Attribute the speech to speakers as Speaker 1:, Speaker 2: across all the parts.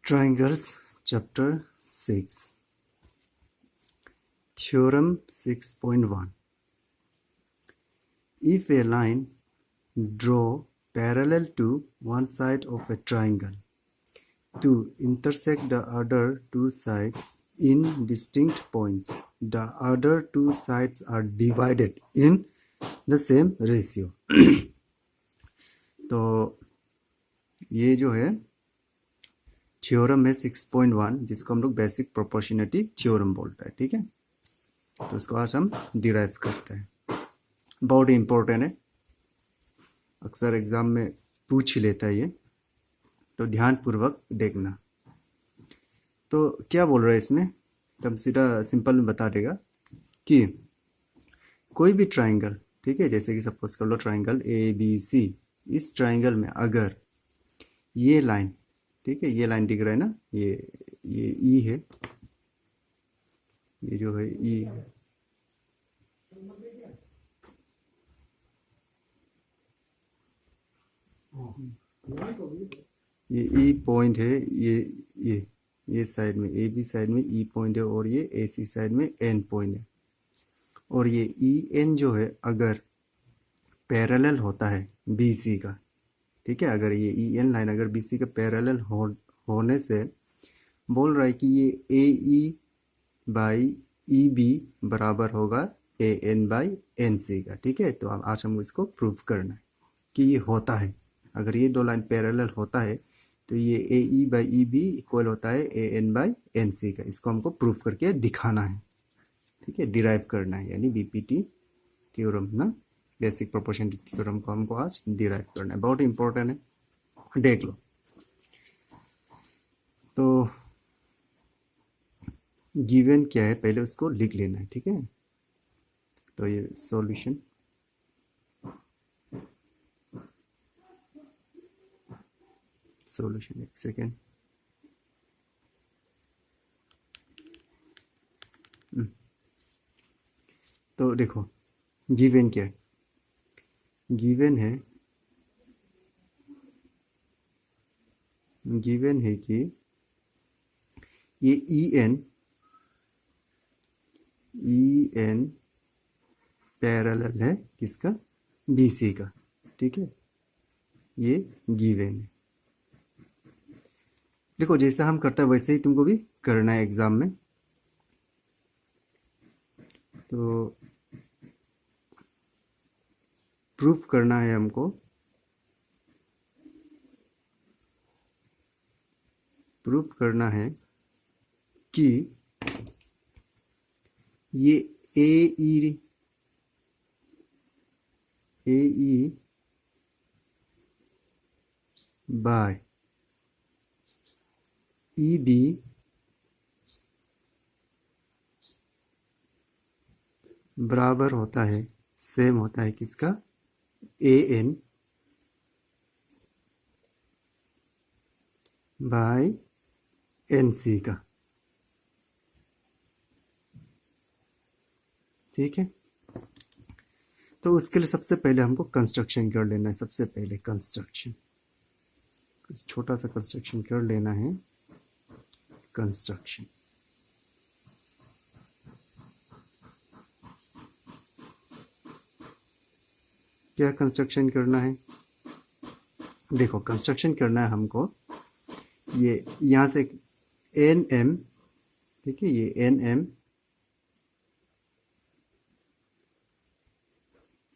Speaker 1: Triangles, Chapter 6, Theorem 6.1. If a line draw parallel to one side of a triangle to intersect the other two sides in distinct points, the other two sides are divided in the same ratio. तो ये जो है theorem है 6.1, जिसको हम लोग basic proportionality theorem बोलते हैं. ठीक है, तो इसको आज हम डिराइव करते हैं. बहुत ही इम्पोर्टेंट है, अक्सर एग्जाम में पूछ ही लेता है ये, तो ध्यान पूर्वक देखना. तो क्या बोल रहा है इसमें, तो हम सीधा सिंपल में बता देगा कि कोई भी ट्राइंगल, ठीक है, जैसे कि सपोज कर लो ट्राइंगल ABC, इस ट्राइंगल में अगर ये लाइन, ठीक है, ये लाइन दिख रहा है ना, ये E है, ये जो है E है, ये E पॉइंट है, ये साइड में AB साइड में E पॉइंट है और ये AC साइड में N पॉइंट है. और ये EN जो है अगर पैरेलल होता है BC का, ठीक है, अगर ये EN लाइन अगर BC का पैरेलल होने से बोल रहा है कि ये AE बाई EB बराबर होगा AN बाई NC का. ठीक है, तो आज हमको इसको प्रूव करना है कि ये होता है. अगर ये दो लाइन पैरेलल होता है तो ये AE बाई EB इक्वल होता है AN बाई NC का. इसको हमको प्रूव करके दिखाना है. ठीक है, डिराइव करना है, यानी BPT थ्योरम ना, बेसिक प्रोपोर्शनलिटी थ्योरम को हमको आज डिराइव करना है. बहुत इंपॉर्टेंट है, देख लो. तो गिवन क्या है पहले उसको लिख लेना है. ठीक है, तो ये सॉल्यूशन, एक सेकेंड. तो देखो गिवन क्या है, गिवन है कि ये EN पैरेलल है किसका, BC का. ठीक है, ये गिवन है. देखो जैसा हम करते हैं वैसे ही तुमको भी करना है एग्जाम में. तो प्रूफ करना है हमको, प्रूफ करना है कि ये AE बाय EB बराबर होता है, सेम होता है किसका, AN बाय NC का. ठीक है, तो उसके लिए सबसे पहले हमको कंस्ट्रक्शन कर लेना है. सबसे पहले कंस्ट्रक्शन, छोटा सा कंस्ट्रक्शन कर लेना है. कंस्ट्रक्शन क्या कंस्ट्रक्शन करना है, देखो कंस्ट्रक्शन करना है हमको. ये यहाँ से NM, ठीक है, ये NM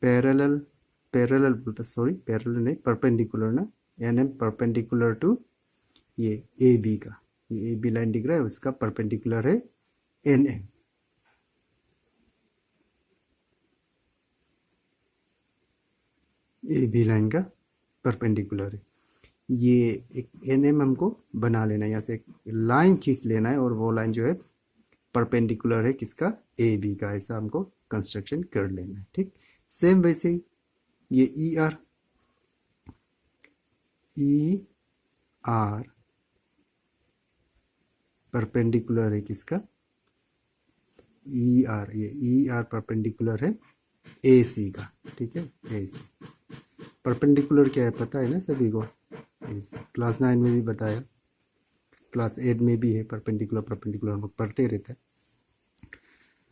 Speaker 1: पैरेलल बोलता, सॉरी पैरेलल नहीं, परपेंडिकुलर ना, NM परपेंडिकुलर टू ये AB का, ये AB लाइन दिख रहा है उसका परपेंडिकुलर है NM. AB लाइन का परपेंडिकुलर है. ये एक NM हमको बना लेना है, यहाँ से एक लाइन खींच लेना है और वो लाइन जो है परपेंडिकुलर है किसका, AB का. ऐसा हमको कंस्ट्रक्शन कर लेना है. ठीक, सेम वैसे ही ये ER परपेंडिकुलर है किसका, ER, ये ER परपेंडिकुलर है AC का. ठीक है, AC परपेंडिकुलर क्या है पता है ना सभी को, क्लास 9 में भी बताया. क्लास 8 में भी है परपेंडिकुलर, परपेंडिकुलर हम लोग पढ़ते रहते हैं।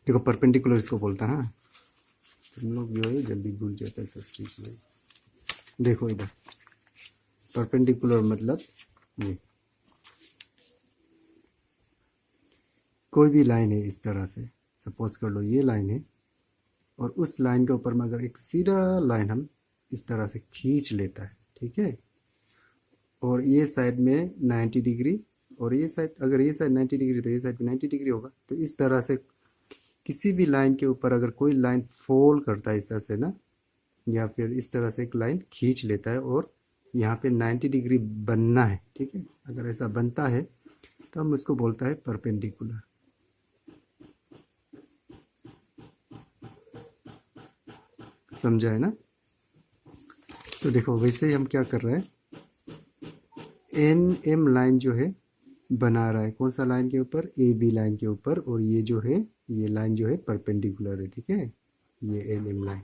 Speaker 1: देखो परपेंडिकुलर इसको बोलता है, हाँ तुम लोग जो है जल्दी भूल जाते हैं सब चीज़। देखो इधर परपेंडिकुलर मतलब ये कोई भी लाइन है इस तरह से, सपोज कर लो ये लाइन है और उस लाइन के ऊपर में अगर एक सीधा लाइन हम इस तरह से खींच लेता है, ठीक है, और ये साइड में 90 डिग्री और ये साइड, अगर ये साइड 90 डिग्री तो ये साइड भी 90 डिग्री होगा। तो इस तरह से किसी भी लाइन के ऊपर अगर कोई लाइन फॉल करता है इस तरह से ना, या फिर इस तरह से एक लाइन खींच लेता है और यहाँ पे 90 डिग्री बनना है, ठीक है, अगर ऐसा बनता है तो हम उसको बोलता है परपेंडिकुलर। समझा है ना? तो देखो वैसे ही हम क्या कर रहे हैं, एन एम लाइन जो है बना रहा है, कौन सा लाइन के ऊपर, ए बी लाइन के ऊपर, और ये जो है ये लाइन जो है परपेंडिकुलर है, ठीक है, ये एन एम लाइन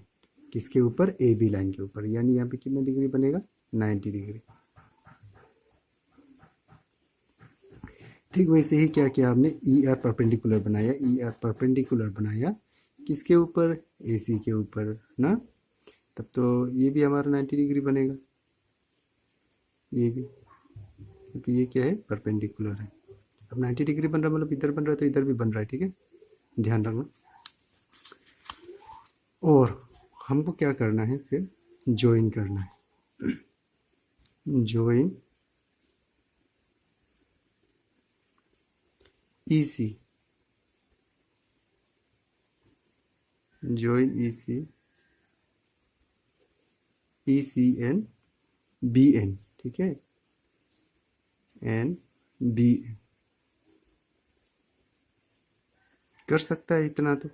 Speaker 1: किसके ऊपर, ए बी लाइन के ऊपर, यानी यहाँ पे कितना डिग्री बनेगा, 90 डिग्री। ठीक वैसे ही क्या किया आपने, ई आर परपेंडिकुलर बनाया, ई आर परपेंडिकुलर बनाया किसके ऊपर, ए सी के ऊपर ना, तब तो ये भी हमारा 90 डिग्री बनेगा, ये भी, क्योंकि ये क्या है, परपेंडिकुलर है। अब 90 डिग्री बन रहा मतलब इधर बन रहा है तो इधर भी बन रहा है, ठीक है, ध्यान रखना। और हमको क्या करना है फिर, ज्वाइन करना है, ज्वाइन ई सी, ज्वाइन ई सी, ई सी एन बी एन, ठीक है, एन बी एन कर सकता है इतना तो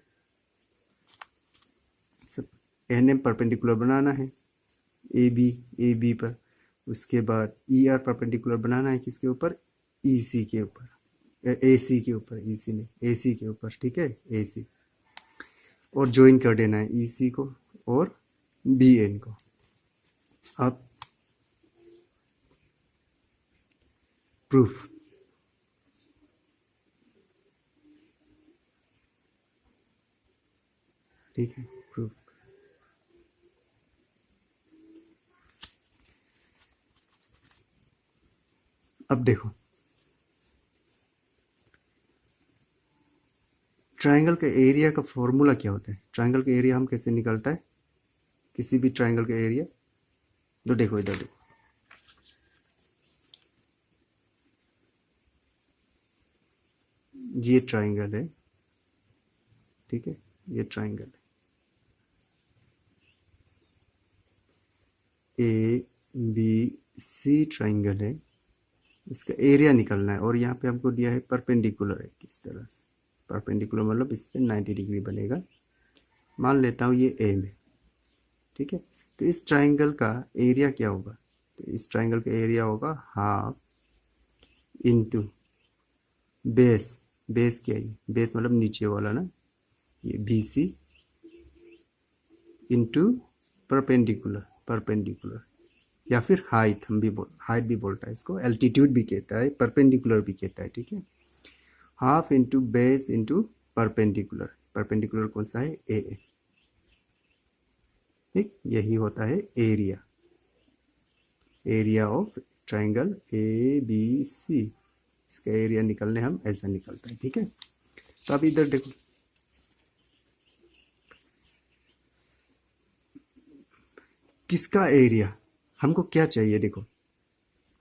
Speaker 1: सब। एन एम परपेंडिकुलर बनाना है ए बी पर, उसके बाद ई आर परपेंडिकुलर बनाना है किसके ऊपर, ई सी के ऊपर, ए सी के ऊपर, ई सी नहीं ए सी के ऊपर, ठीक है, ए सी, और ज्वाइन कर देना है ई सी को और बी एन को। अब प्रूफ, ठीक है, प्रूफ। अब देखो ट्रायंगल के एरिया का फॉर्मूला क्या होता है, ट्रायंगल का एरिया हम कैसे निकलता है, किसी भी ट्रायंगल का एरिया, तो देखो इधर देखो, ये ट्रायंगल है, ठीक है, ये ट्रायंगल है, ए बी सी ट्रायंगल है, इसका एरिया निकलना है, और यहाँ पे हमको दिया है परपेंडिकुलर है, किस तरह से परपेंडिकुलर मतलब इस पर 90 डिग्री बनेगा, मान लेता हूँ ये एम है, ठीक है, तो इस ट्रायंगल का एरिया क्या होगा, तो इस ट्रायंगल का एरिया होगा हाफ इंटू बेस, बेस क्या है, बेस मतलब नीचे वाला ना, ये B C into perpendicular, perpendicular या फिर हाइट, हम भी हाइट भी बोलता है इसको, एल्टीट्यूड भी कहता है, परपेंडिकुलर भी कहता है, ठीक है, half into base into perpendicular, perpendicular कौन सा है, ए, ठीक, यही होता है area, area of triangle A B C, इसका एरिया निकलने हम ऐसा निकलता है, ठीक है। तो अब इधर देखो, किसका एरिया, हमको क्या चाहिए, देखो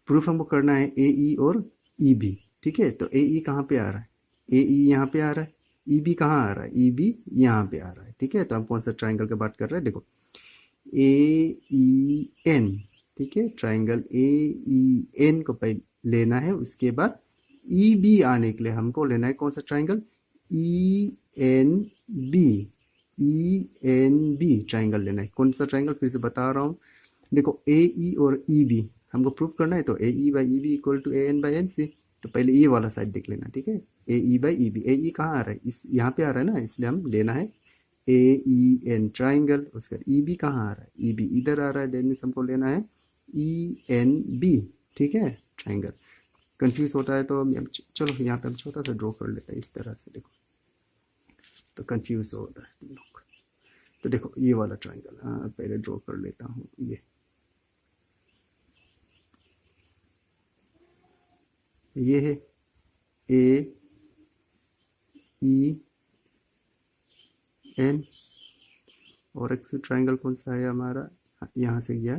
Speaker 1: प्रूफ हमको करना है ए ई और ई बी, ठीक है, तो ए ई कहाँ पे आ रहा है, ए ई यहाँ पे आ रहा है, ई बी कहाँ आ रहा है, ई बी यहाँ पे आ रहा है, ठीक है, तो हम कौन सा ट्रायंगल की बात कर रहे हैं, देखो ए ई एन, ठीक है, ट्रायंगल ए ई एन को पहले लेना है, उसके बाद ई बी आने के लिए हमको लेना है कौन सा triangle, E N B, E N B triangle लेना है, कौन सा ट्रायंगल फिर से बता रहा हूँ, देखो ए ई और ई बी हमको प्रूफ करना है, तो A E by E B equal to A N by N C, तो पहले ये वाला साइड देख लेना, ठीक है, ए ई बाई ई बी, ए ई कहाँ आ रहा है, इस यहाँ पे आ रहा है ना, इसलिए हम लेना है ए ई एन ट्राइंगल, उसका ई बी कहाँ आ रहा है, ई बी इधर आ रहा है, डेन हमको लेना है ई एन बी, ठीक है, ट्राइंगल। कंफ्यूज होता है तो चलो यहाँ पे हम छोटा सा ड्रॉ कर लेते हैं इस तरह से, देखो तो कंफ्यूज हो रहा है तुम लोग। तो देखो ये वाला ट्राइंगल, हाँ पहले ड्रॉ कर लेता हूँ। ये है ए ई एन, और एक ट्राइंगल कौन सा है हमारा, यहाँ से गया,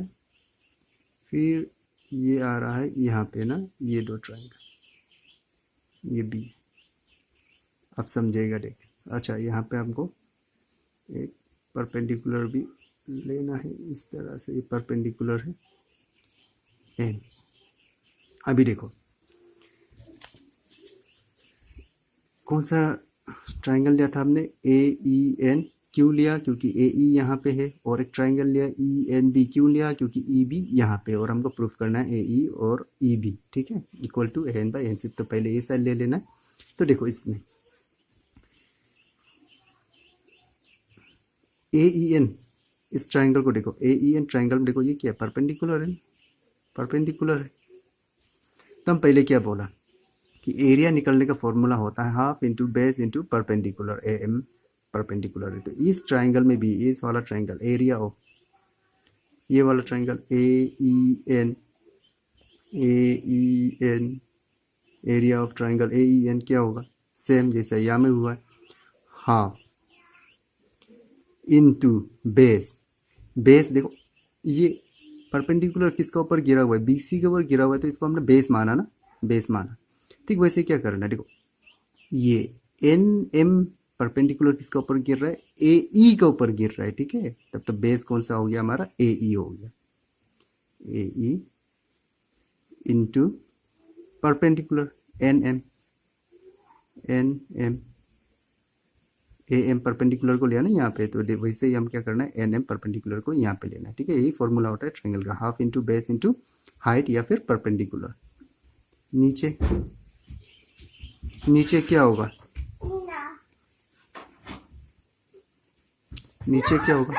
Speaker 1: फिर ये आ रहा है यहाँ पे ना, ये दो ट्राइंगल, ये बी। अब समझेगा देख। अच्छा यहाँ पे हमको एक परपेंडिकुलर भी लेना है, इस तरह से ये परपेंडिकुलर है एन। अभी देखो कौन सा ट्राइंगल लिया था हमने, ए ई एन, क्यों लिया, क्योंकि ए ई यहाँ पे है, और एक ट्राइंगल लिया ई एन बी, क्यों लिया, क्योंकि ई बी यहाँ पे, और हमको प्रूफ करना है ए ई और ई बी, ठीक है, equal to A N by N C. तो पहले ये साइड ले लेना है। तो देखो इसमें ए ई एन, इस ट्राइंगल को देखो, ए ई एन ट्राइंगल में देखो ये क्या परपेंडिकुलर है, परपेंडिकुलर है। तो हम पहले क्या बोला कि एरिया निकलने का फॉर्मूला होता है half into base into perpendicular, A M perpendicular है। तो इस ट्राइंगल में भी, इस वाला ट्राइंगल एरिया ऑफ, ये वाला triangle A E N, A E N, area of triangle A E N क्या होगा, सेम जैसा यहाँ में हुआ है, हाफ इनटू बेस। बेस देखो ये परपेंडिकुलर किसका ऊपर गिरा हुआ है, बीसी के ऊपर गिरा हुआ है, तो इसको हमने बेस माना ना, बेस माना। ठीक वैसे क्या करना है, देखो ये एन एम परपेंडिकुलर किसका ऊपर गिर रहा है, ए ई का ऊपर गिर रहा है, ठीक है। तब तो बेस कौन सा हो गया हमारा, ए ई हो गया, A E into perpendicular N M, N M, A M perpendicular को लिया ना यहाँ पे, तो वैसे ही हम क्या करना है, एन एम परपेंडिकुलर को यहाँ पे लेना है, ठीक है। यही फॉर्मूला होता है ट्रायंगल का, half into base into height या फिर परपेंडिकुलर। नीचे नीचे क्या होगा, नीचे क्या होगा,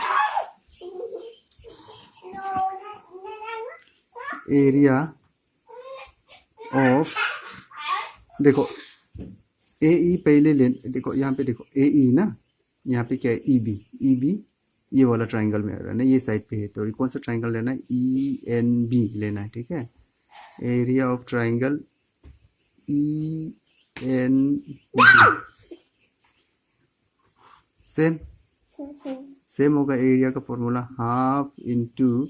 Speaker 1: एरिया ऑफ, देखो ए ई पहले ले, देखो यहाँ पे देखो ए ई ना, यहाँ पे क्या है ई बी, ई बी ये वाला ट्राइंगल में आ रहा है ना, ये साइड पे है, तो कौन सा ट्राइंगल लेना है, ई एन बी लेना है, ठीक है। Area of triangle E N B same same होगा, एरिया का फॉर्मूला हाफ इंटू,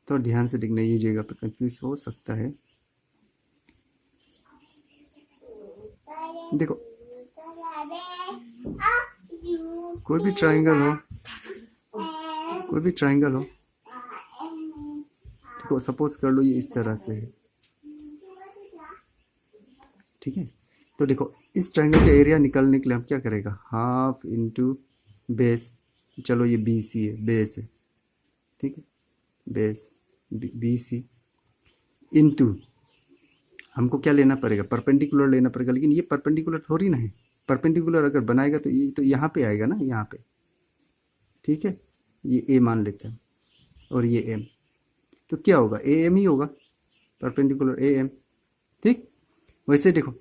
Speaker 1: तो ध्यान से देखना, ये जगह पे कंफ्यूज हो सकता है। देखो कोई भी ट्राइंगल हो, कोई भी ट्राइंगल हो, देखो सपोज कर लो ये इस तरह से है, ठीक है। तो देखो इस ट्राइंगल का एरिया निकालने के लिए हम क्या करेगा, हाफ इंटू बेस, चलो ये बी सी है, बेस है, ठीक है, बेस बी सी इंटू, हमको क्या लेना पड़ेगा, परपेंडिकुलर लेना पड़ेगा, लेकिन ये परपेंडिकुलर थोड़ी ना है, परपेंडिकुलर अगर बनाएगा तो ये तो यहाँ पे आएगा ना, यहाँ पे, ठीक है। ये ए मान लेते हैं और ये एम, तो क्या होगा, ए एम ही होगा, परपेंडिकुलर ए एम, ठीक। वैसे देखो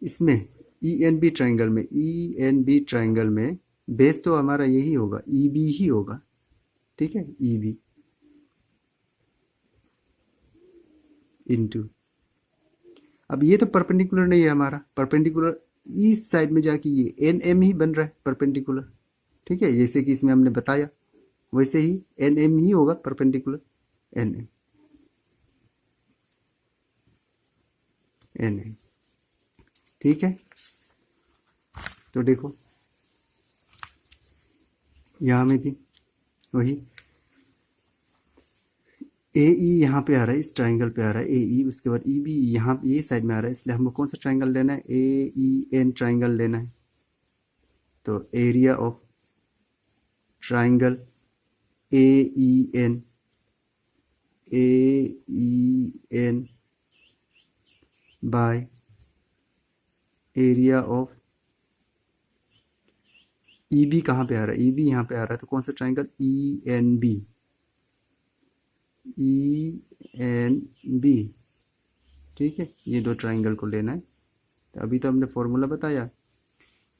Speaker 1: इसमें ई एन बी ट्राइंगल में, ई एन बी ट्राइंगल में बेस तो हमारा यही होगा, ई बी ही होगा, ठीक है, ई बी इंटू, अब ये तो परपेंडिकुलर नहीं है हमारा, परपेंडिकुलर इस साइड में जाके ये एन एम ही बन रहा है परपेंडिकुलर, ठीक है, जैसे कि इसमें हमने बताया वैसे ही एन एम ही होगा perpendicular, N M, N M, ठीक है। तो देखो यहाँ में भी वही ए ई यहाँ पे आ रहा है, इस ट्राइंगल पे आ रहा है ए ई, उसके बाद ई बी यहाँ ये साइड में आ रहा है, इसलिए हमको कौन सा ट्राइंगल लेना है, ए ई एन ट्राइंगल लेना है। तो area of triangle A E N, A E N by area of E B, कहाँ पे आ रहा है, ई बी यहाँ पे आ रहा है, तो कौन सा triangle, E N B, ENB, ठीक है, ये दो ट्राइंगल को लेना है। तो अभी तो हमने फॉर्मूला बताया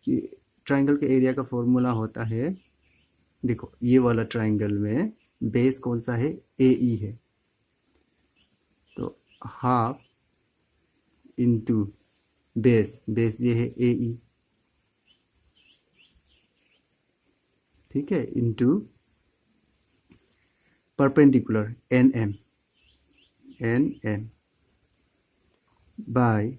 Speaker 1: कि ट्राइंगल के एरिया का फॉर्मूला होता है, देखो ये वाला ट्राइंगल में बेस कौन सा है, AE है, तो हाफ इंटू बेस, बेस ये है AE, ठीक है, इंटू परपेंडिकुलर NM बाय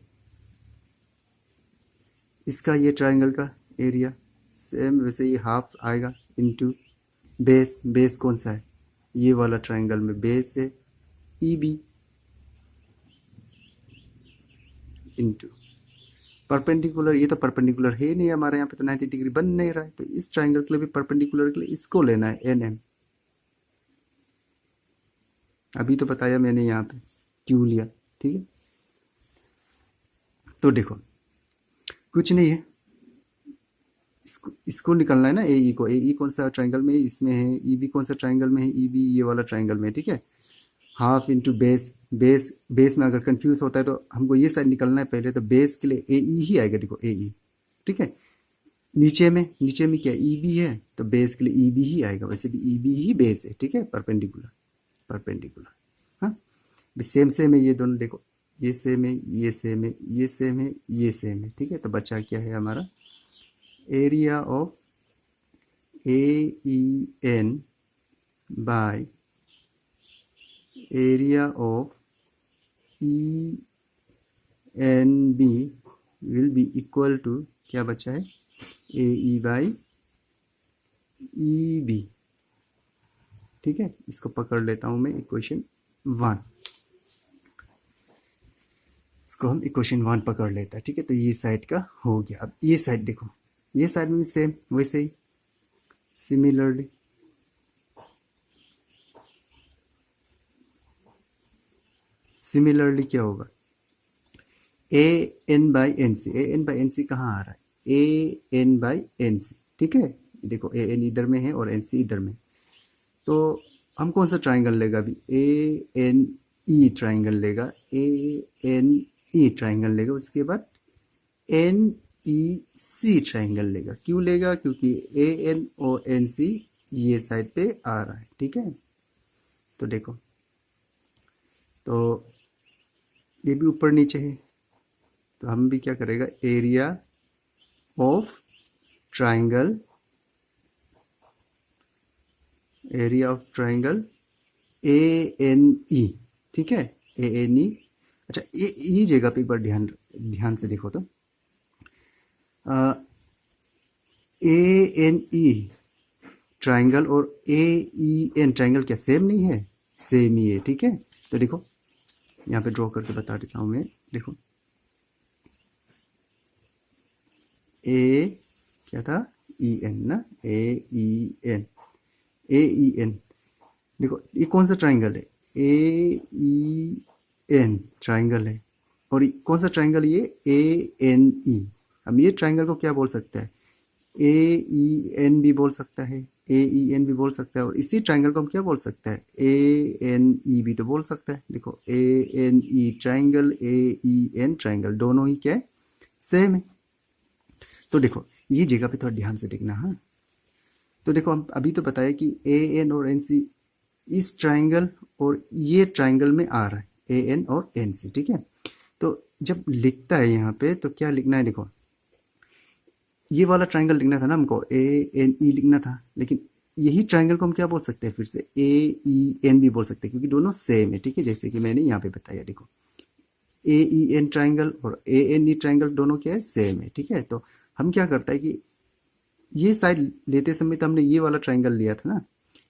Speaker 1: इसका ये ट्राइंगल का एरिया, सेम वैसे ही हाफ आएगा, इंटू बेस, बेस कौन सा है, ये वाला ट्राइंगल में बेस है EB, इंटू परपेंडिकुलर, ये तो परपेंडिकुलर है नहीं हमारे यहाँ पे, तो 90 डिग्री बन नहीं रहा है, तो इस ट्राइंगल के लिए भी परपेंडिकुलर के लिए इसको लेना है NM। अभी तो बताया मैंने यहाँ पे क्यों लिया, ठीक है। तो देखो कुछ नहीं है, इसको निकलना है ना, AE को, AE कौन सा ट्राइंगल में है, इसमें है, EB कौन सा ट्राइंगल में है, EB ये वाला ट्राइंगल में है, ठीक है। हाफ इंटू बेस, बेस में अगर कंफ्यूज होता है तो हमको ये साइड निकलना है पहले, तो बेस के लिए AE ही आएगा, देखो AE, ठीक है। नीचे में क्या EB है, तो बेस के लिए EB ही आएगा, वैसे भी EB ही बेस है, ठीक है, परपेंडिकुलर। हाँ, सेम है ये दोनों, देखो ये सेम है, ये सेम है, ये सेम है, ये सेम है, ठीक है। तो बचा क्या है हमारा, area of AEN by area of ENB will be equal to, क्या बचा है, AE बाई EB, ठीक है। इसको पकड़ लेता हूं मैं इक्वेशन 1, इसको हम इक्वेशन 1 पकड़ लेता है, ठीक है। तो ये साइड का हो गया। अब ये साइड देखो, ये साइड में भी सेम वैसे ही सिमिलरली क्या होगा, AN बाई NC कहाँ आ रहा है, AN बाई NC, ठीक है। देखो AN इधर में है और NC इधर में, तो हम कौन सा ट्राइंगल लेगा अभी, ANE ट्राइंगल लेगा, ANE ट्राइंगल लेगा, उसके बाद NEC ट्राइंगल लेगा। क्यों लेगा, क्योंकि AN और NC ये साइड पे आ रहा है, ठीक है। तो देखो, तो ये भी ऊपर नीचे है, तो हम भी क्या करेगा, एरिया ऑफ ट्राइंगल ANE, ठीक है, ANE। अच्छा, ये जगह पे एक बार ध्यान से देखो, तो ANE ट्राइंगल और AEN ट्राइंगल क्या सेम नहीं है, सेम ही है, ठीक है। तो देखो यहाँ पे ड्रॉ करके बता देता हूँ मैं, देखो क्या था, EN ना, AEN, देखो ये कौन सा ट्राइंगल है, AEN ट्राइंगल है, और कौन सा ट्राइंगल ये, ANE। हम ये ट्राइंगल को क्या बोल सकते हैं, AEN भी बोल सकता है, AEN भी बोल सकता है, और इसी ट्राइंगल को हम क्या बोल सकते हैं, ANE भी तो बोल सकता है। देखो ANE ट्राइंगल, AEN ट्राइंगल, दोनों ही क्या है, सेम है। तो देखो ये जगह पे थोड़ा ध्यान से देखना, हाँ। तो देखो हम अभी तो बताया कि AN और NC इस ट्राइंगल और ये ट्राइंगल में आ रहा है, AN और NC, ठीक है। तो जब लिखता है यहाँ पे तो क्या लिखना है, देखो ये वाला ट्राइंगल लिखना था ना हमको, ANE लिखना था, लेकिन यही ट्राइंगल को हम क्या बोल सकते हैं फिर से, AEN भी बोल सकते हैं, क्योंकि दोनों सेम है, ठीक है। जैसे कि मैंने यहाँ पे बताया, देखो AEN ट्राइंगल और ANE ट्राइंगल दोनों क्या है, सेम है, ठीक है। तो हम क्या करता है कि ये साइड लेते समय तो हमने ये वाला ट्राइंगल लिया था ना,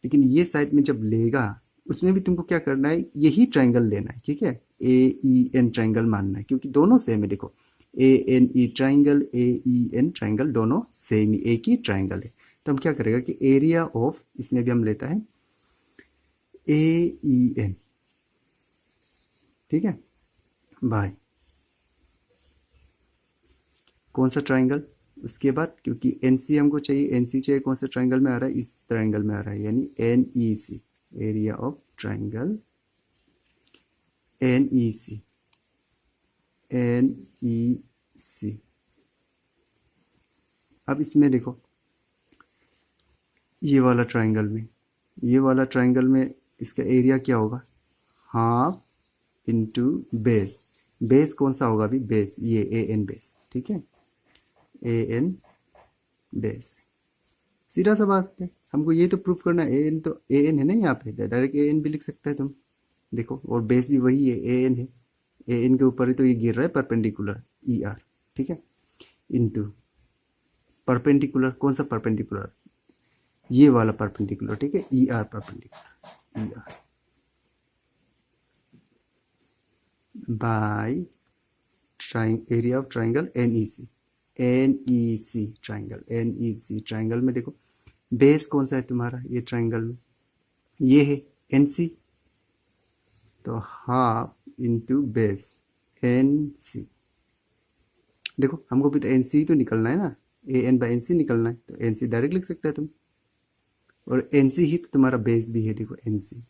Speaker 1: लेकिन ये साइड में जब लेगा उसमें भी तुमको क्या करना है, यही ट्राइंगल लेना है, ठीक है। AEN ट्राइंगल मानना है, क्योंकि दोनों सेम है। देखो ANE ट्राइंगल, AEN ट्राइंगल, दोनों सेम ही, एक ही ट्राइंगल है। तो हम क्या करेगा कि एरिया ऑफ, इसमें भी हम लेता है AEN, ठीक है, बाय कौन सा ट्राइंगल, उसके बाद क्योंकि NC हमको चाहिए, NC चाहिए कौन सा ट्राइंगल में आ रहा है, इस ट्राइंगल में आ रहा है, यानी NEC, area of triangle NEC, NEC। अब इसमें देखो ये वाला ट्राइंगल में इसका एरिया क्या होगा, हाफ इंटू बेस। बेस कौन सा होगा अभी, बेस ये AN बेस, ठीक है, AN बेस। सीधा सा बात है, हमको ये तो प्रूफ करना है, AN तो AN है ना, यहाँ पे डायरेक्ट AN भी लिख सकता है तुम, देखो, और बेस भी वही है, AN है, AN के ऊपर ही तो ये गिर रहा है परपेंडिकुलर ER, ठीक है, इंटू परपेंडिकुलर, कौन सा परपेंडिकुलर, ये वाला परपेंडिकुलर, ठीक है, ER perpendicular, ER bye area of triangle NEC, NEC triangle, NEC triangle में देखो बेस कौन सा है तुम्हारा, ये ट्राइंगल में ये है NC, तो हाफ इंटू बेस NC। देखो हमको भी तो NC ही तो निकलना है ना, AN/NC निकलना है, तो NC डायरेक्ट लिख सकते हैं तुम, और NC ही तो तुम्हारा बेस भी है, देखो NC।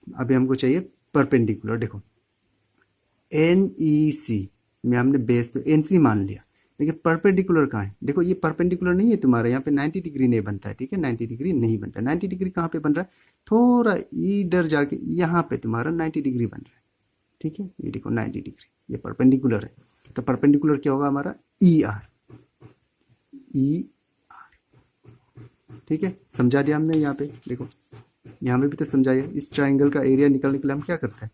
Speaker 1: अभी हमको चाहिए परपेंडिकुलर, देखो NEC में हमने बेस तो NC मान लिया, लेकिन परपेंडिकुलर कहाँ है, देखो ये परपेंडिकुलर नहीं है तुम्हारा, यहाँ पे 90 डिग्री नहीं बनता है, ठीक है, 90 डिग्री नहीं बनता। 90 डिग्री कहाँ पे बन रहा है, थोड़ा इधर जाके यहाँ पे तुम्हारा 90 डिग्री बन रहा है, ठीक है, ये देखो 90 डिग्री, ये परपेंडिकुलर है, तो परपेंडिकुलर क्या होगा हमारा, ER, ठीक है, समझा दिया हमने। यहाँ पे देखो, यहाँ पे भी तो समझाया, इस ट्राइंगल का एरिया निकालने के लिए हम क्या करते हैं,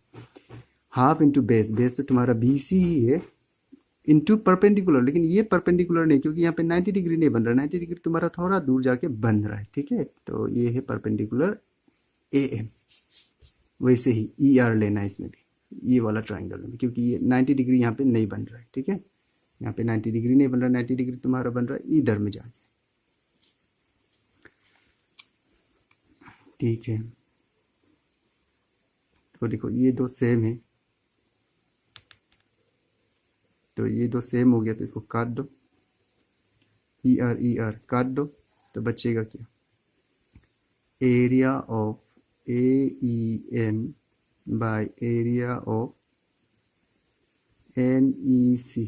Speaker 1: हाफ इंटू बेस, बेस तो तुम्हारा BC ही है, इंटू परपेंडिकुलर, लेकिन ये परपेंडिकुलर नहीं, क्योंकि यहाँ पे 90 डिग्री नहीं बन रहा, 90 डिग्री तुम्हारा थोड़ा दूर जाके बन रहा है, ठीक है, तो ये है परपेंडिकुलर AM। वैसे ही ER लेना है इसमें भी, ये वाला ट्राइंगल में, क्योंकि ये 90 डिग्री यहाँ पे नहीं बन रहा है, ठीक है, यहाँ पे 90 डिग्री नहीं बन रहा, 90 डिग्री तुम्हारा बन रहा है इधर में जाके, ठीक है। तो देखो ये दो सेम है, तो ये दो सेम हो गया, तो इसको काट दो, ER काट दो, तो बचेगा क्या, area of AEN by area of NEC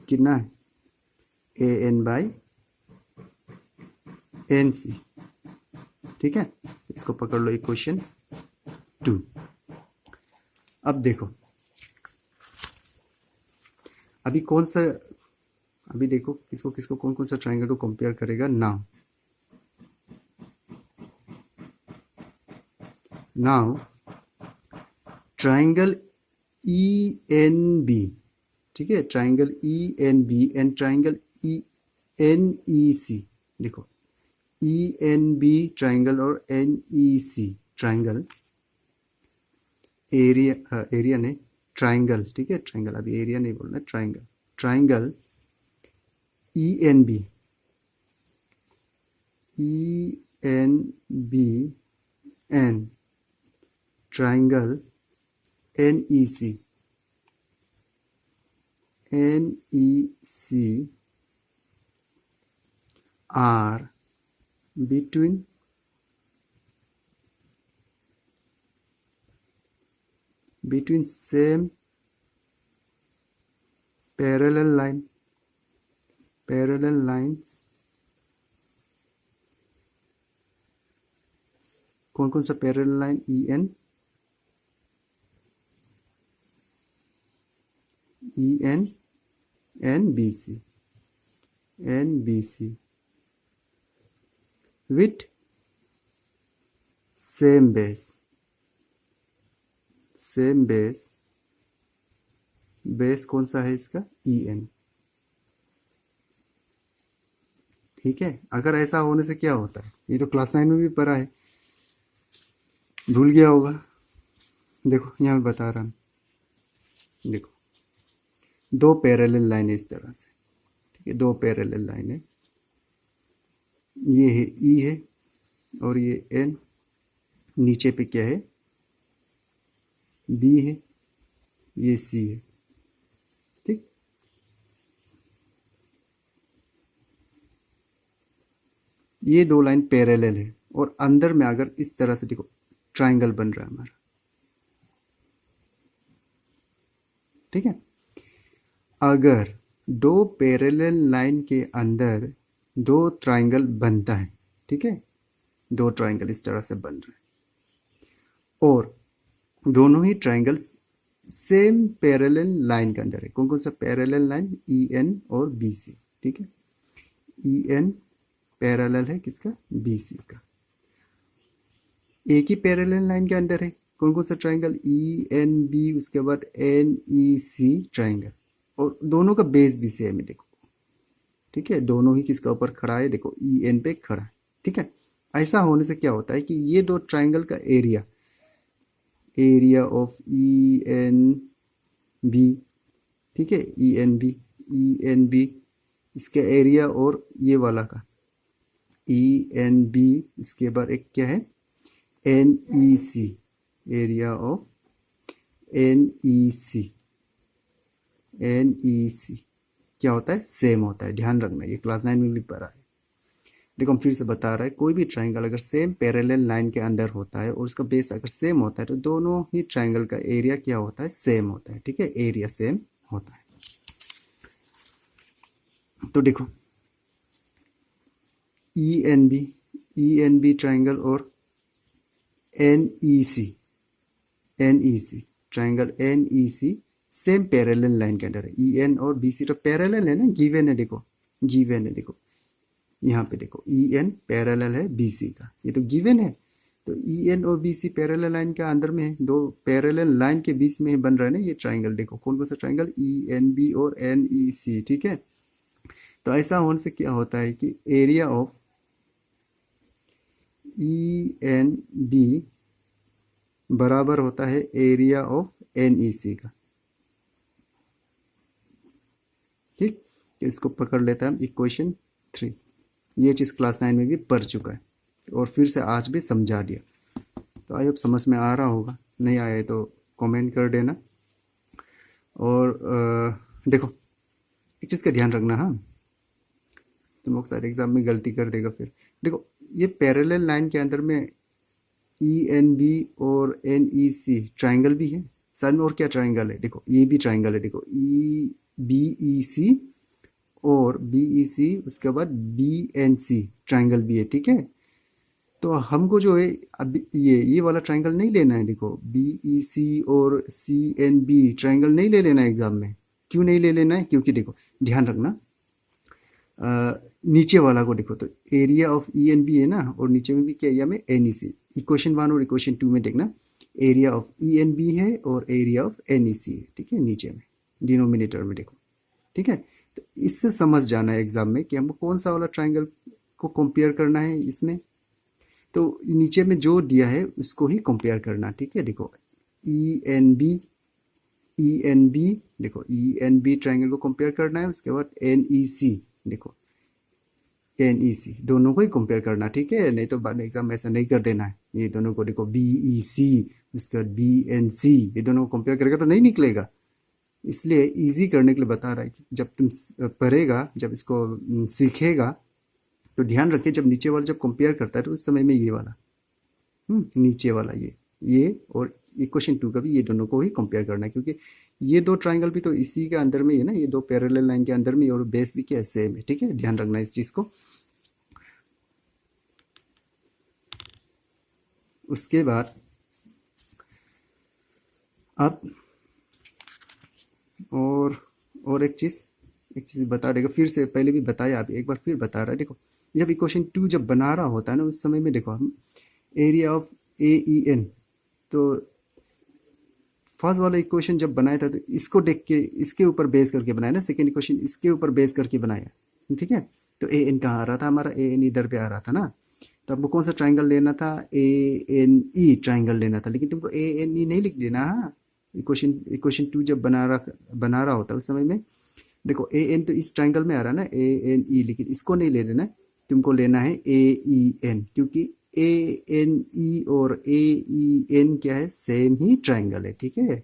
Speaker 1: कितना है, AN बाय NC, ठीक है, इसको पकड़ लो इक्वेशन 2। अब देखो अभी कौन सा, अभी देखो किसको किसको कौन कौन सा ट्राइंगल को कंपेयर करेगा नाउ ट्राइंगल ENB, ठीक है, triangle ENB and triangle NEC, देखो ENB ट्राइंगल और NEC ट्राइंगल, एरिया ने ट्राइंगल, ठीक है, ट्राइंगल, अभी एरिया नहीं बोलना, triangle, triangle ENB and triangle NEC are between same parallel lines, कौन कौन सा parallel line, EN and BC with same base, base कौन सा है इसका, EN, ठीक है। अगर ऐसा होने से क्या होता है, ये तो क्लास 9 में भी पढ़ा है, भूल गया होगा, देखो यहाँ मैं बता रहा हूँ, देखो दो पैरेलल लाइन है इस तरह से, ठीक है, दो पैरेलल लाइन है, ये है E है और ये N, नीचे पे क्या है, B है, ये C है, ठीक, ये दो लाइन पैरेलल है, और अंदर में अगर इस तरह से देखो ट्राइंगल बन रहा है हमारा, ठीक है। अगर दो पैरेलल लाइन के अंदर दो ट्राइंगल बनता है, ठीक है, दो ट्राइंगल इस तरह से बन रहे हैं और दोनों ही ट्राइंगल सेम पैरेलल लाइन के अंदर है। कौन कौन सा पैरेलल लाइन? ई एन और बी सी, ठीक है। ई एन पैरेलल है किसका? बी सी का। एक ही पैरेलल लाइन के अंदर है कौन कौन सा ट्राइंगल? ई एन बी, उसके बाद एन ई सी ट्राइंगल, और दोनों का बेस भी सेम है, देखो, ठीक है। दोनों ही किसका ऊपर खड़ा है? देखो, ई एन पे खड़ा है, ठीक है। ऐसा होने से क्या होता है कि ये दो ट्राइंगल का area of E N B, ठीक है, ई एन बी इसका एरिया, और ये वाला का ई एन बी, इसके बाद एक क्या है? N E C, area of N E C, N E C क्या होता है? सेम होता है। ध्यान रखना, ये क्लास 9 में भी पढ़ा है। देखो, हम फिर से बता रहा है, कोई भी ट्राइंगल अगर सेम पैरेलल लाइन के अंदर होता है और उसका बेस अगर सेम होता है तो दोनों ही ट्राइंगल का एरिया क्या होता है? सेम होता है, ठीक है, एरिया सेम होता है। तो देखो, ई एन बी ट्राइंगल और N E C triangle N E C same parallel line के अंदर है। ई एन और बी सी तो पैरेलल है ना, गिवन है, देखो गिवन है, देखो यहाँ पे देखो, ई एन पैरेलल है बी सी का, ये तो गिवन है। तो ई एन और बी सी पैरेलल लाइन के अंदर में है, दो पैरेलल लाइन के बीच में बन रहा है ना ये ट्राइंगल। देखो कौन कौन सा ट्राइंगल? ई एन बी और एन ई सी, ठीक है। तो ऐसा होने से क्या होता है कि area of E N B बराबर होता है area of N E C का, ठीक। तो इसको पकड़ लेता है हम इक्वेशन 3। ये चीज़ क्लास 9 में भी पढ़ चुका है और फिर से आज भी समझा दिया। तो आई होप समझ में आ रहा होगा, नहीं आया तो कमेंट कर देना। और देखो, एक चीज़ का ध्यान रखना, हाँ, तुम लोग शायद एग्जाम में गलती कर देगा फिर। देखो, ये पैरेलल लाइन के अंदर में ई एन बी और एन ई सी ट्राइंगल भी है, साथ में और क्या ट्राइंगल है? देखो, ये भी ट्राइंगल है, देखो ई बी ई सी और बी ई सी, उसके बाद बी एन सी ट्राइंगल भी है, ठीक है। तो हमको जो है अब ये वाला ट्राइंगल नहीं लेना है। देखो, बी ई सी और सी एन बी ट्राइंगल नहीं ले लेना है एग्जाम में। क्यों नहीं ले लेना है? क्योंकि देखो, ध्यान रखना, नीचे वाला को देखो, तो area of E N B है ना, और नीचे में भी क्या एरिया में? एन ई सी। इक्वेशन 1 और इक्वेशन 2 में देखना, area of E N B है और area of N E C है, ठीक है, नीचे में डिनोमिनेटर में देखो, ठीक है। तो इससे समझ जाना है एग्जाम में कि हमको कौन सा वाला ट्राइंगल को कंपेयर करना है इसमें। तो नीचे में जो दिया है उसको ही कंपेयर करना, ठीक है। देखो, ई एन बी देखो, ई एन बी ट्राइंगल को कंपेयर करना है, उसके बाद एन ई सी, देखो एन ई सी, दोनों को ही कंपेयर करना, ठीक है। नहीं तो बाद में एग्जाम में ऐसा नहीं कर देना है। ये दोनों को देखो, बी ई सी, उसके बाद बी एन सी, ये दोनों को कंपेयर करेगा तो नहीं निकलेगा। इसलिए इजी करने के लिए बता रहा है कि जब तुम पढ़ेगा, जब इसको सीखेगा, तो ध्यान रखिए, जब नीचे वाला जब कंपेयर करता है तो उस समय में ये वाला नीचे वाला ये और इक्वेशन 2 का भी ये दोनों को ही कंपेयर करना है, क्योंकि ये दो ट्राइंगल भी तो इसी के अंदर में ही है ना, ये दो पैरेलल लाइन के अंदर में, और बेस भी क्या है? सेम है, ठीक है। ध्यान रखना इस चीज को। उसके बाद अब और एक चीज बता देगा, फिर से पहले भी बताया, अभी एक बार फिर बता रहा है। देखो, जब इक्वेशन 2 जब बना रहा होता है ना, उस समय में देखो, हम area of A E N, तो फर्स्ट वाला इक्वेशन जब बनाया था तो इसको देख के, इसके ऊपर बेस करके बनाया ना। सेकेंड इक्वेशन इसके ऊपर बेस करके बनाया, ठीक है। तो ए एन कहाँ आ रहा था? हमारा ए एन इधर पे आ रहा था ना। तो आपको कौन सा ट्राइंगल लेना था? ए एन ई ट्राइंगल लेना था, लेकिन तुमको ए एन ई नहीं लिख देना। हाँ, इक्वेशन 2 जब बना रहा होता है उस समय में देखो, ए एन तो इस ट्राइंगल में आ रहा है ना, ए एन ई, लेकिन इसको नहीं ले लेना, तुमको लेना है ए ई एन, क्योंकि ए एन ई और ए ई एन क्या है? सेम ही ट्राइंगल है, ठीक है।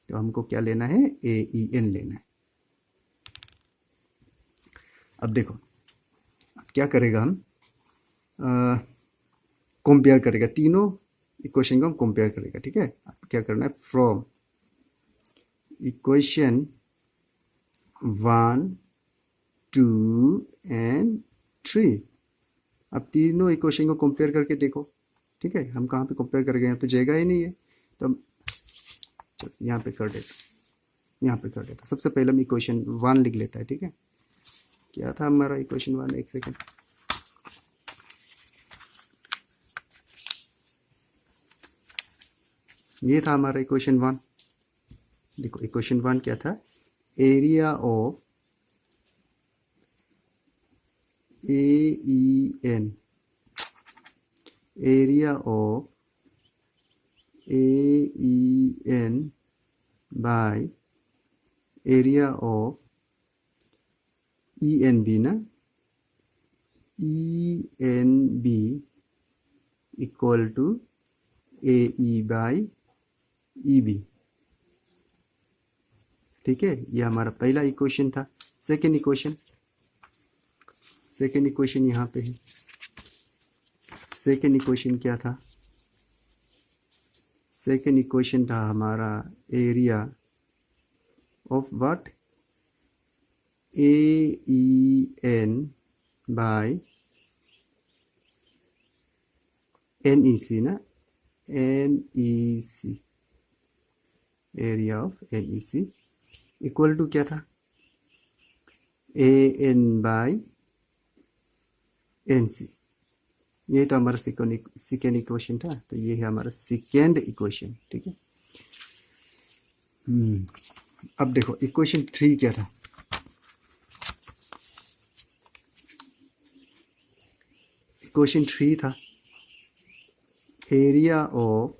Speaker 1: तो हमको क्या लेना है? ए ई एन लेना है। अब देखो, अब क्या करेगा, हम कंपेयर करेगा, तीनों इक्वेशन को हम कंपेयर करेगा, ठीक है। अब क्या करना है? From equation 1, 2 and 3। अब तीनों इक्वेशन को कंपेयर करके देखो। ठीक है, हम कहाँ पे कंपेयर कर गए हैं, तो जगह ही नहीं है, तो यहाँ पे कर देता। सबसे पहले हम इक्वेशन 1 लिख लेता है। ठीक है, क्या था हमारा इक्वेशन 1, एक सेकेंड। ये था हमारा इक्वेशन 1। देखो इक्वेशन 1 क्या था, area of AEN, area of AEN by area of ENB ना, ENB equal to AE by EB। ठीक है, ये हमारा पहला इक्वेशन था। सेकेंड इक्वेशन यहाँ पे है। सेकेंड इक्वेशन क्या था, सेकेंड इक्वेशन था हमारा area of what, AEN by NEC ना, NEC, area of NEC equal to क्या था, AN बाय NC। ये तो हमारा सेकेंड इक्वेशन था, तो ये है हमारा सेकेंड इक्वेशन। ठीक है, अब देखो इक्वेशन 3 क्या था। इक्वेशन 3 था एरिया ऑफ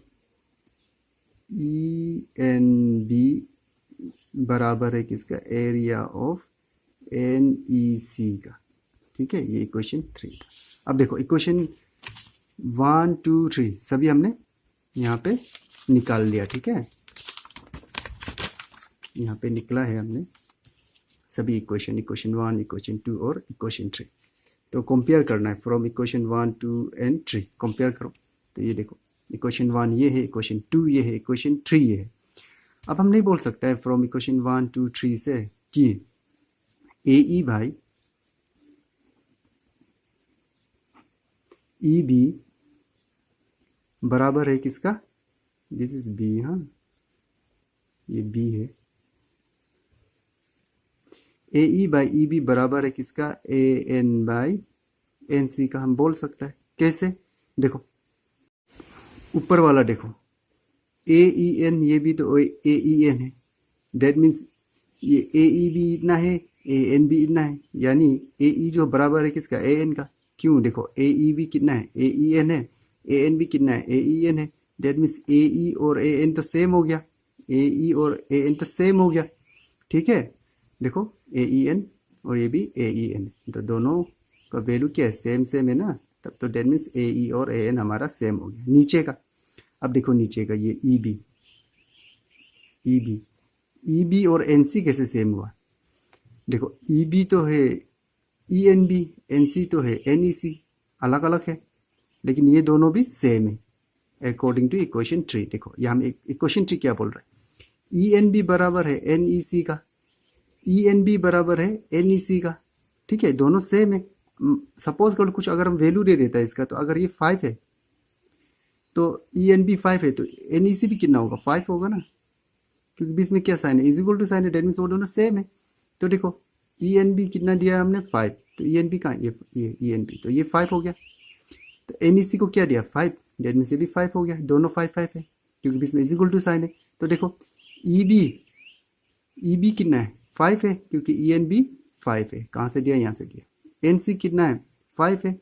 Speaker 1: ENB बराबर है किसका, एरिया ऑफ NEC का। ठीक है, ये इक्वेशन 3 था। अब देखो इक्वेशन 1, 2, 3 सभी हमने यहाँ पे निकाल लिया। ठीक है, यहाँ पे निकला है हमने सभी इक्वेशन 1, इक्वेशन 2 और इक्वेशन 3। तो कंपेयर करना है फ्रॉम इक्वेशन 1, 2 एंड 3, कंपेयर करो। तो ये देखो इक्वेशन 1 ये है, इक्वेशन 2 ये है, इक्वेशन 3 ये है। अब हम नहीं बोल सकता है फ्रॉम इक्वेशन 1, 2, 3 से कि AE बाई EB बराबर है किसका, दिस इज B, हाँ ये B है। AE बाई EB बराबर है किसका, AN बाई NC का। हम बोल सकता है कैसे, देखो ऊपर वाला देखो AEN, ये भी तो AEN है, डेट मीन्स ये AE भी इतना है, AN भी इतना है, यानी AE जो बराबर है किसका, AN का। क्यों, देखो AE भी कितना है, AEN है, AN भी कितना है, AEN है। डेट मीन्स AE और AN तो सेम हो गया, AE और AN तो सेम हो गया। ठीक है, देखो AEN और ये भी AEN, तो दोनों का वैल्यू क्या है, सेम है ना, तब तो डेट मीन्स AE और AN हमारा सेम हो गया। नीचे का, अब देखो नीचे का ये EB और NC कैसे सेम हुआ, देखो EB तो है ENB, NC तो है NEC, अलग अलग है, लेकिन ये दोनों भी सेम है अकॉर्डिंग टू इक्वेशन 3। देखो यहाँ में इक्वेशन 3 क्या बोल रहा है, ENB बराबर है NEC का, ENB बराबर है NEC का। ठीक है, दोनों सेम है। सपोज करो कुछ अगर हम वैल्यू दे देता है इसका, तो अगर ये 5 है तो ENB 5 है, तो NEC भी कितना होगा, 5 होगा ना, क्योंकि बीच में क्या साइन है, इज इक्वल टू साइन है, डेट मीन्स वो दोनों सेम है। तो देखो ENB कितना दिया है हमने, 5, तो ENB कहाँ, ये ENB, तो ये 5 हो गया। तो NEC को क्या दिया, 5, डेट मीन्स ये भी 5 हो गया, दोनों 5 5 है, क्योंकि बीच में इज इक्वल टू साइन है। तो देखो EB कितना है, 5 है, क्योंकि ENB 5 है, कहाँ से दिया, यहाँ से दिया। NC कितना है, 5 है,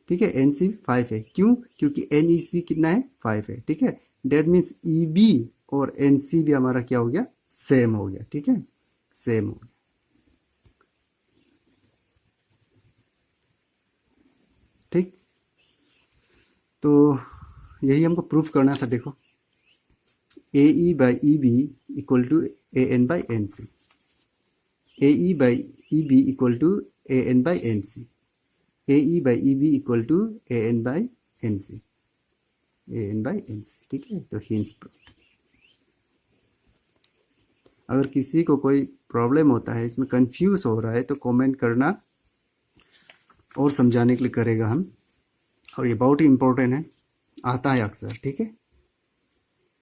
Speaker 1: ठीक है, NC 5 है, क्यों, क्योंकि NEC कितना है, 5 है। ठीक है, डेट मीन्स EB और NC भी हमारा क्या हो गया, सेम हो गया। ठीक है, सेम हो गया। ठीक, तो यही हमको प्रूफ करना था। देखो AE by EB equal to AN by NC, AE by EB equal to AN by NC, AE by EB equal to AN by NC, AN by NC। ठीक है, तो हिंस प्रूफ। अगर किसी को कोई प्रॉब्लम होता है, इसमें कंफ्यूज हो रहा है, तो कमेंट करना और समझाने के लिए करेगा हम। और ये बहुत ही इम्पोर्टेंट है, आता है अक्सर, ठीक है।